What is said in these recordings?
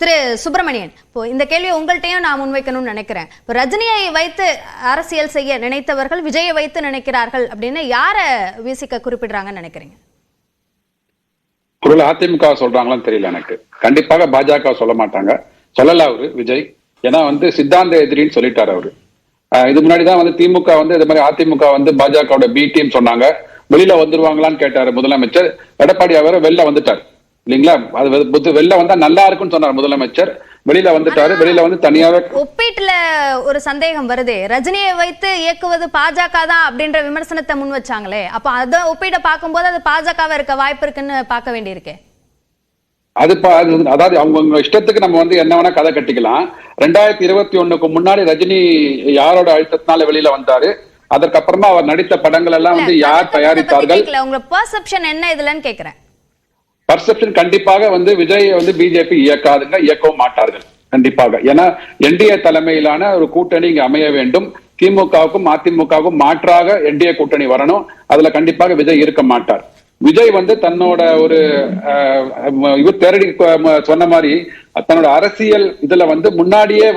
திரு சுப்பிரமணியன், இப்போ இந்த கேள்வியை உங்கள்கிட்டையும் நான் முன்வைக்கணும்னு நினைக்கிறேன். இப்போ ரஜினியை வைத்து அரசியல் செய்ய நினைத்தவர்கள் விஜயை வைத்து நினைக்கிறார்கள் அப்படின்னு யாரை விசிக குறிப்பிடுறாங்கன்னு நினைக்கிறீங்க? குரல் அதிமுக சொல்றாங்களான்னு தெரியல எனக்கு. கண்டிப்பாக பாஜக சொல்ல மாட்டாங்க, சொல்லல அவரு விஜய். ஏன்னா சித்தாந்த எதிரின்னு சொல்லிட்டாரு அவரு. இது முன்னாடிதான் திமுக இது மாதிரி அதிமுக பாஜக பி டீம் சொன்னாங்க. வெளியில வந்துருவாங்களான்னு கேட்டாரு முதலமைச்சர். எடப்பாடி அவர் வெளில வந்துட்டார் இல்லைங்களா? அது வெளில வந்தா நல்லா இருக்குன்னு சொன்னார் முதலமைச்சர். வெளியில வந்துட்டாரு. வெளியில தனியாவே ஒப்பீட்டுல ஒரு சந்தேகம் வருதே, ரஜினியை வைத்து இயக்குவது பாஜக தான் அப்படின்ற விமர்சனத்தை முன் வச்சாங்களே, அப்ப அத ஒப்பீட பார்க்கும்போது அது பாஜகவா இருக்க வாய்ப்பு இருக்குன்னு பார்க்க வேண்டியிருக்கு. அதாவது அவங்க இஷ்டத்துக்கு நம்ம என்ன வேணா கதை கட்டிக்கலாம். 2021க்கு முன்னாடி ரஜினி யாரோட அழுத்தத்தினால வெளியில வந்தாரு, அதற்கப்புறமா அவர் நடித்த படங்கள் எல்லாம் யார் தயாரித்தார்கள், உங்க பெர்செப்ஷன் என்ன இதுலன்னு கேக்குறேன். பர்செப்ஷன் கண்டிப்பாக விஜய் பிஜேபி இயக்காதுங்க, இயக்கவும் மாட்டார்கள் கண்டிப்பாக. ஏன்னா என்டிஏ தலைமையிலான ஒரு கூட்டணி இங்க அமைய வேண்டும். திமுகவுக்கும் அதிமுகவுக்கும் மாற்றாக என்டிஏ கூட்டணி வரணும். அதுல கண்டிப்பாக விஜய் இருக்க மாட்டார். விஜய் தன்னோட ஒரு இவர் தேரடி சொன்ன மாதிரி தன்னோட அரசியல் இதுல முன்னாடியே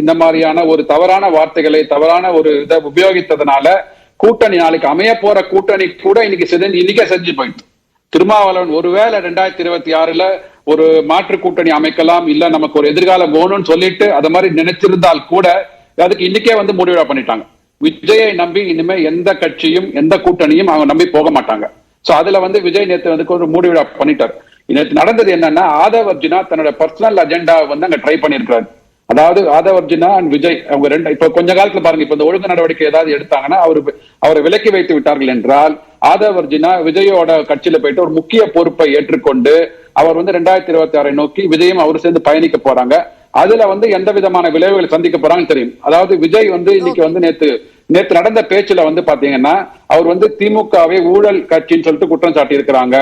இந்த மாதிரியான ஒரு தவறான வார்த்தைகளை, தவறான ஒரு இதை உபயோகித்ததுனால கூட்டணி நாளைக்கு அமைய போற கூட்டணி கூட இன்னைக்கே செஞ்சு போயிட்டு. திருமாவளவன் ஒருவேளை 2026ல ஒரு மாற்று கூட்டணி அமைக்கலாம், இல்ல நமக்கு ஒரு எதிர்காலம் வேணும்னு சொல்லிட்டு அத மாதிரி நினைச்சிருந்தால் கூட அதுக்கு இன்னைக்கே முடிவிடா பண்ணிட்டாங்க. விஜயை நம்பி இனிமே எந்த கட்சியும் எந்த கூட்டணியும் அவங்க நம்பி போக மாட்டாங்க. சோ அதுல விஜய் நேத்து ஒரு மூடிவிழா பண்ணிட்டார். நேற்று நடந்தது என்னன்னா, ஆதவ் அர்ஜுனா தன்னோட பர்சனல் அஜெண்டா அங்க ட்ரை பண்ணிருக்காரு. அதாவது ஆதவ் அர்ஜுனா அண்ட் விஜய் அவங்க ரெண்டு இப்ப கொஞ்ச காலத்துல பாருங்க, இப்ப இந்த ஒழுங்கு நடவடிக்கை ஏதாவது எடுத்தாங்கன்னா அவரை விலக்கி வைத்து விட்டார்கள் என்றால், ஆதவ் அர்ஜுனா விஜயோட கட்சியில போயிட்டு ஒரு முக்கிய பொறுப்பை ஏற்றுக்கொண்டு அவர் 2026 நோக்கி விஜயும் அவரு சேர்ந்து பயணிக்க போறாங்க. அதுல எந்த விதமான விளைவுகளை சந்திக்க போறாங்கன்னு தெரியும். அதாவது விஜய் இன்னைக்கு நேத்து நடந்த பேச்சுல பாத்தீங்கன்னா, அவர் திமுகவை ஊழல் கட்சின்னு சொல்லிட்டு குற்றம் சாட்டி இருக்கிறாங்க.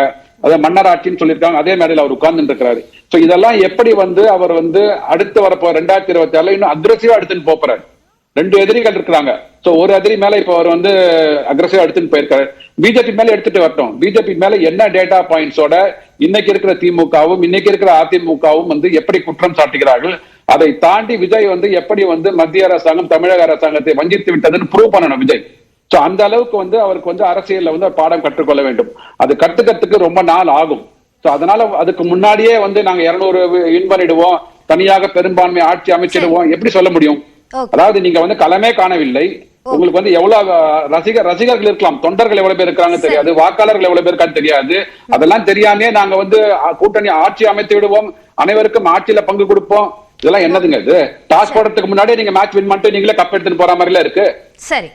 அதை மன்னர் ஆட்சின்னு சொல்லியிருக்காங்க. அதே மேடையில் அவர் உட்கார்ந்து இருக்கிறாரு. சோ இதெல்லாம் எப்படி அவர் அடுத்து வரப்போ 2026 இன்னும் அக்ரெசிவா எடுத்துன்னு போறாரு. ரெண்டு எதிரிகள் இருக்கிறாங்க. சோ ஒரு எதிரி மேல இப்ப அவர் அக்ரெசிவா எடுத்துன்னு போயிருக்காரு. பிஜேபி மேல எடுத்துட்டு வரட்டும். பிஜேபி மேல என்ன டேட்டா பாயிண்ட்ஸோட இன்னைக்கு இருக்கிற திமுகவும் இன்னைக்கு இருக்கிற அதிமுகவும் எப்படி குற்றம் சாட்டுகிறார்கள், அதை தாண்டி விஜய் எப்படி மத்திய அரசாங்கம் தமிழக அரசாங்கத்தை வஞ்சித்து விட்டதுன்னு ப்ரூவ் பண்ணணும் விஜய். சோ அந்த அளவுக்கு அவருக்கு அரசியல்ல பாடம் கற்றுக்கொள்ள வேண்டும். அது கத்துக்கிறதுக்கு ரொம்ப நாள் ஆகும். சோ அதனால அதுக்கு முன்னாடியே நாங்க 200 வின் பண்ணிடுவோம், தனியாக பெரும்பான்மை ஆட்சி அமைச்சிடுவோம் எப்படி சொல்ல முடியும்? அதாவது நீங்க களமே காணவில்லை. உங்களுக்கு எவ்வளவு ரசிகர்கள் இருக்கலாம், தொண்டர்கள் எவ்வளவு பேர் இருக்காங்க தெரியாது, வாக்காளர்கள் எவ்வளவு பேர் இருக்கான்னு தெரியாது. அதெல்லாம் தெரியாமே நாங்க கூட்டணி ஆட்சி அமைத்து விடுவோம், அனைவருக்கும் ஆட்சியில பங்கு கொடுப்போம், இதெல்லாம் என்னதுங்க இது? டாஸ் போடுறதுக்கு முன்னாடியே நீங்க மேட்ச் வின் பண்ணிட்டு நீங்களே கப் எடுத்துட்டு போற மாதிரி இருக்கு. சரி.